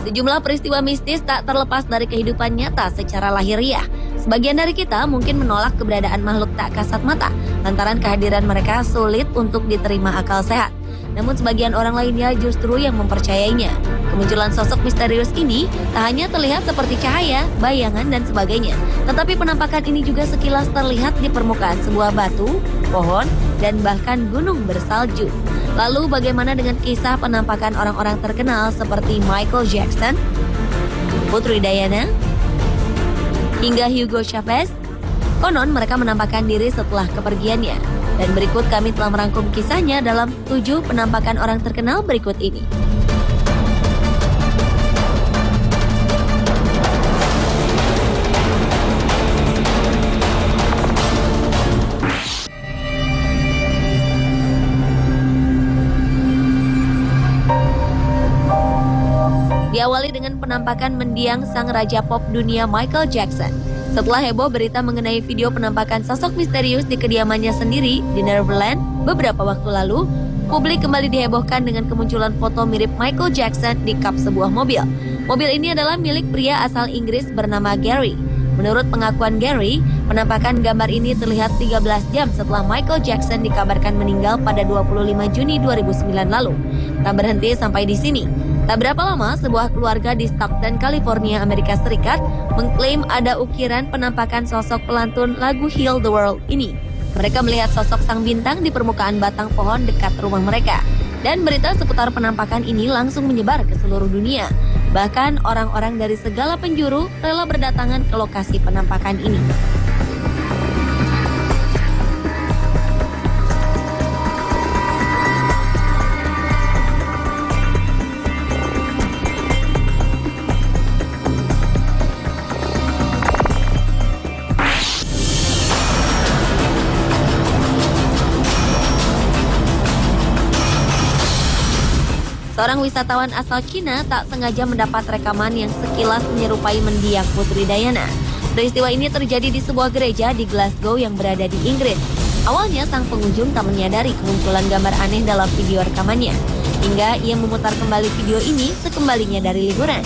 Sejumlah peristiwa mistis tak terlepas dari kehidupan nyata secara lahiriah. Sebagian dari kita mungkin menolak keberadaan makhluk tak kasat mata, lantaran kehadiran mereka sulit untuk diterima akal sehat. Namun sebagian orang lainnya justru yang mempercayainya. Kemunculan sosok misterius ini tak hanya terlihat seperti cahaya, bayangan, dan sebagainya. Tetapi penampakan ini juga sekilas terlihat di permukaan sebuah batu, pohon, dan bahkan gunung bersalju. Lalu bagaimana dengan kisah penampakan orang-orang terkenal seperti Michael Jackson, Putri Diana, hingga Hugo Chavez? Konon mereka menampakkan diri setelah kepergiannya. Dan berikut kami telah merangkum kisahnya dalam 7 penampakan orang terkenal berikut ini. Diawali dengan penampakan mendiang sang raja pop dunia Michael Jackson. Setelah heboh berita mengenai video penampakan sosok misterius di kediamannya sendiri di Neverland beberapa waktu lalu, publik kembali dihebohkan dengan kemunculan foto mirip Michael Jackson di kap sebuah mobil. Mobil ini adalah milik pria asal Inggris bernama Gary. Menurut pengakuan Gary, penampakan gambar ini terlihat 13 jam setelah Michael Jackson dikabarkan meninggal pada 25 Juni 2009 lalu. Tak berhenti sampai di sini. Tak berapa lama, sebuah keluarga di Stockton, California, Amerika Serikat mengklaim ada ukiran penampakan sosok pelantun lagu Heal the World ini. Mereka melihat sosok sang bintang di permukaan batang pohon dekat rumah mereka. Dan berita seputar penampakan ini langsung menyebar ke seluruh dunia. Bahkan orang-orang dari segala penjuru rela berdatangan ke lokasi penampakan ini. Seorang wisatawan asal Cina tak sengaja mendapat rekaman yang sekilas menyerupai mendiang Putri Diana. Peristiwa ini terjadi di sebuah gereja di Glasgow yang berada di Inggris. Awalnya sang pengunjung tak menyadari kemunculan gambar aneh dalam video rekamannya, hingga ia memutar kembali video ini sekembalinya dari liburan.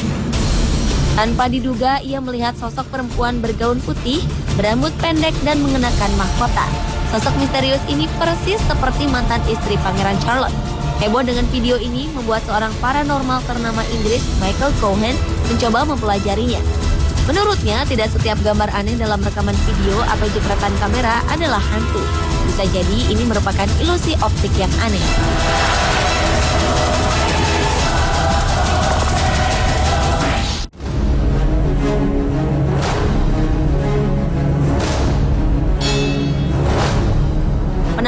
Tanpa diduga, ia melihat sosok perempuan bergaun putih, berambut pendek, dan mengenakan mahkota. Sosok misterius ini persis seperti mantan istri Pangeran Charles. Heboh dengan video ini membuat seorang paranormal ternama Inggris, Michael Cohen, mencoba mempelajarinya. Menurutnya, tidak setiap gambar aneh dalam rekaman video atau jepretan kamera adalah hantu. Bisa jadi ini merupakan ilusi optik yang aneh.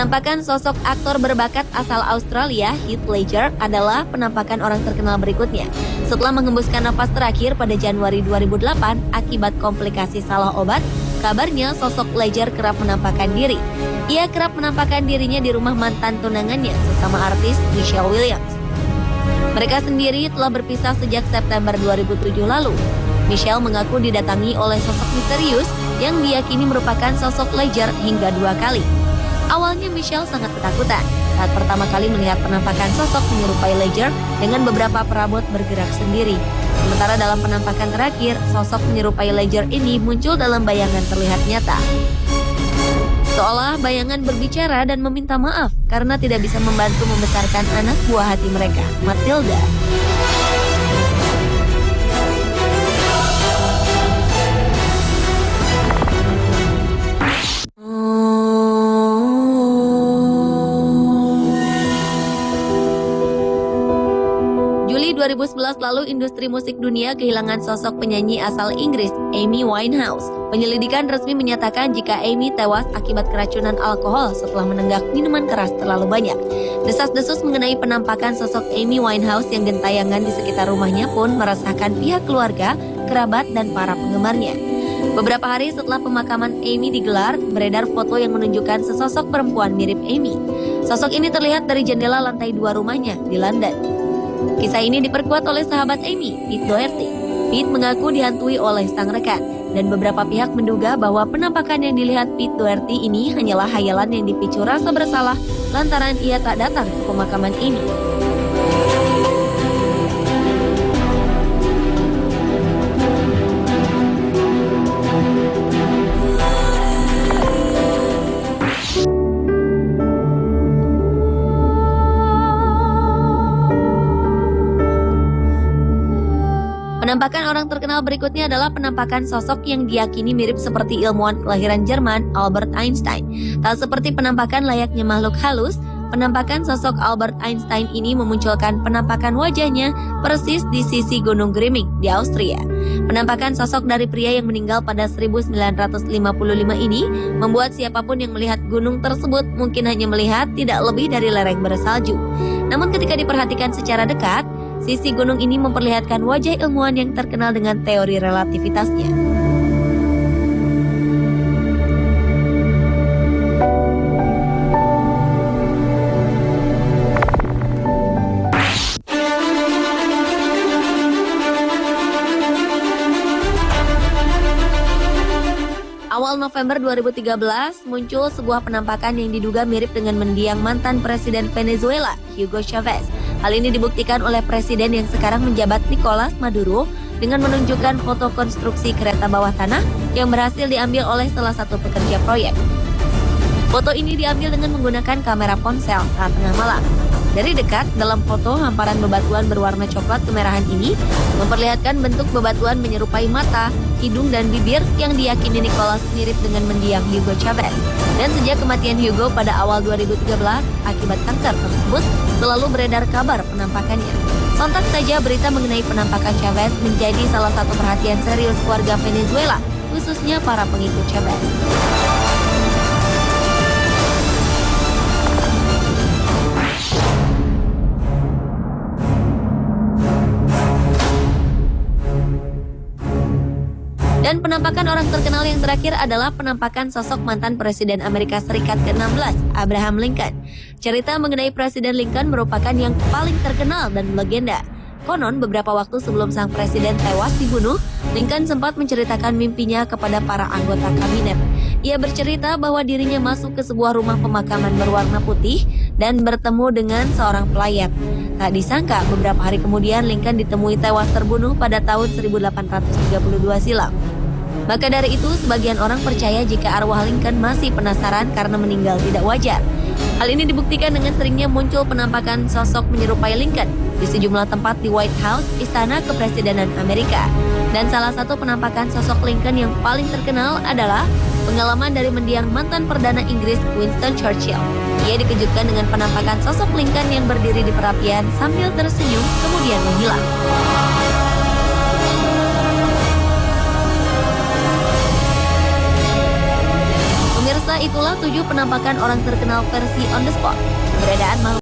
Penampakan sosok aktor berbakat asal Australia, Heath Ledger, adalah penampakan orang terkenal berikutnya. Setelah menghembuskan napas terakhir pada Januari 2008 akibat komplikasi salah obat, kabarnya sosok Ledger kerap menampakkan diri. Ia kerap menampakkan dirinya di rumah mantan tunangannya, sesama artis Michelle Williams. Mereka sendiri telah berpisah sejak September 2007 lalu. Michelle mengaku didatangi oleh sosok misterius yang diyakini merupakan sosok Ledger hingga 2 kali. Awalnya Michelle sangat ketakutan saat pertama kali melihat penampakan sosok menyerupai Ledger dengan beberapa perabot bergerak sendiri. Sementara dalam penampakan terakhir, sosok menyerupai Ledger ini muncul dalam bayangan terlihat nyata. Seolah bayangan berbicara dan meminta maaf karena tidak bisa membantu membesarkan anak buah hati mereka, Matilda. Juli 2011 lalu, industri musik dunia kehilangan sosok penyanyi asal Inggris, Amy Winehouse. Penyelidikan resmi menyatakan jika Amy tewas akibat keracunan alkohol setelah menenggak minuman keras terlalu banyak. Desas-desus mengenai penampakan sosok Amy Winehouse yang gentayangan di sekitar rumahnya pun meresahkan pihak keluarga, kerabat, dan para penggemarnya. Beberapa hari setelah pemakaman Amy digelar, beredar foto yang menunjukkan sesosok perempuan mirip Amy. Sosok ini terlihat dari jendela lantai 2 rumahnya di London. Kisah ini diperkuat oleh sahabat Amy, Pete Doherty. Pete mengaku dihantui oleh sang rekan, dan beberapa pihak menduga bahwa penampakan yang dilihat Pete Doherty ini hanyalah hayalan yang dipicu rasa bersalah lantaran ia tak datang ke pemakaman ini. Penampakan orang terkenal berikutnya adalah penampakan sosok yang diyakini mirip seperti ilmuwan kelahiran Jerman Albert Einstein. Tak seperti penampakan layaknya makhluk halus, penampakan sosok Albert Einstein ini memunculkan penampakan wajahnya persis di sisi Gunung Griming di Austria. Penampakan sosok dari pria yang meninggal pada 1955 ini membuat siapapun yang melihat gunung tersebut mungkin hanya melihat tidak lebih dari lereng bersalju. Namun ketika diperhatikan secara dekat, sisi gunung ini memperlihatkan wajah ilmuwan yang terkenal dengan teori relativitasnya. Awal November 2013, muncul sebuah penampakan yang diduga mirip dengan mendiang mantan Presiden Venezuela, Hugo Chavez. Hal ini dibuktikan oleh Presiden yang sekarang menjabat Nicolas Maduro dengan menunjukkan foto konstruksi kereta bawah tanah yang berhasil diambil oleh salah satu pekerja proyek. Foto ini diambil dengan menggunakan kamera ponsel saat tengah malam. Dari dekat, dalam foto, hamparan bebatuan berwarna coklat kemerahan ini memperlihatkan bentuk bebatuan menyerupai mata, hidung, dan bibir yang diyakini Nicolas mirip dengan mendiang Hugo Chavez. Dan sejak kematian Hugo pada awal 2013 akibat kanker tersebut, selalu beredar kabar penampakannya. Sontak saja berita mengenai penampakan Chavez menjadi salah satu perhatian serius warga Venezuela, khususnya para pengikut Chavez. Dan penampakan orang terkenal yang terakhir adalah penampakan sosok mantan Presiden Amerika Serikat ke-16, Abraham Lincoln. Cerita mengenai Presiden Lincoln merupakan yang paling terkenal dan legenda. Konon, beberapa waktu sebelum sang presiden tewas dibunuh, Lincoln sempat menceritakan mimpinya kepada para anggota kabinet. Ia bercerita bahwa dirinya masuk ke sebuah rumah pemakaman berwarna putih dan bertemu dengan seorang pelayat. Tak disangka, beberapa hari kemudian Lincoln ditemui tewas terbunuh pada tahun 1832 silam. Maka dari itu, sebagian orang percaya jika arwah Lincoln masih penasaran karena meninggal tidak wajar. Hal ini dibuktikan dengan seringnya muncul penampakan sosok menyerupai Lincoln di sejumlah tempat di White House, istana kepresidenan Amerika. Dan salah satu penampakan sosok Lincoln yang paling terkenal adalah pengalaman dari mendiang mantan Perdana Inggris Winston Churchill. Ia dikejutkan dengan penampakan sosok Lincoln yang berdiri di perapian sambil tersenyum kemudian menghilang. Pemirsa, itulah 7 penampakan orang terkenal versi on the spot. Keberadaan makhluk